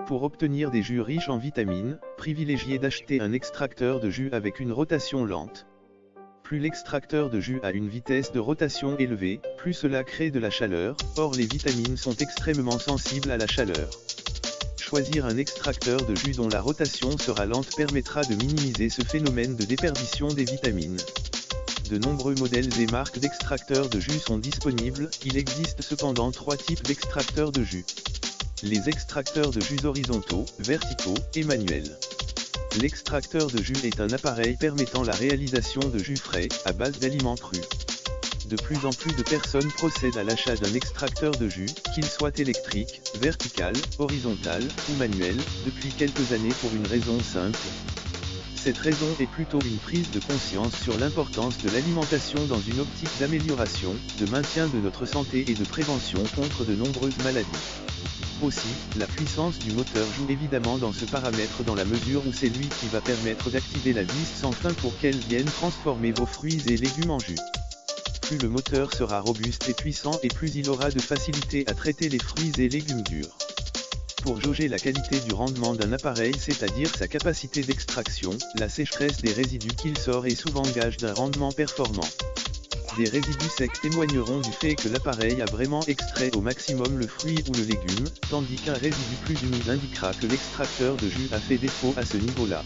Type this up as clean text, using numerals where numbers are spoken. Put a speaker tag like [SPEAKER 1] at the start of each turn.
[SPEAKER 1] Pour obtenir des jus riches en vitamines, privilégiez d'acheter un extracteur de jus avec une rotation lente. Plus l'extracteur de jus a une vitesse de rotation élevée, plus cela crée de la chaleur, or les vitamines sont extrêmement sensibles à la chaleur. Choisir un extracteur de jus dont la rotation sera lente permettra de minimiser ce phénomène de déperdition des vitamines. De nombreux modèles et marques d'extracteurs de jus sont disponibles, il existe cependant 3 types d'extracteurs de jus. Les extracteurs de jus horizontaux, verticaux et manuels. L'extracteur de jus est un appareil permettant la réalisation de jus frais, à base d'aliments crus. De plus en plus de personnes procèdent à l'achat d'un extracteur de jus, qu'il soit électrique, vertical, horizontal ou manuel, depuis quelques années pour une raison simple. Cette raison est plutôt une prise de conscience sur l'importance de l'alimentation dans une optique d'amélioration, de maintien de notre santé et de prévention contre de nombreuses maladies. Aussi, la puissance du moteur joue évidemment dans ce paramètre dans la mesure où c'est lui qui va permettre d'activer la vis sans fin pour qu'elle vienne transformer vos fruits et légumes en jus. Plus le moteur sera robuste et puissant et plus il aura de facilité à traiter les fruits et légumes durs. Pour jauger la qualité du rendement d'un appareil, c'est-à-dire sa capacité d'extraction, la sécheresse des résidus qu'il sort est souvent gage d'un rendement performant. Des résidus secs témoigneront du fait que l'appareil a vraiment extrait au maximum le fruit ou le légume, tandis qu'un résidu plus humide indiquera que l'extracteur de jus a fait défaut à ce niveau-là.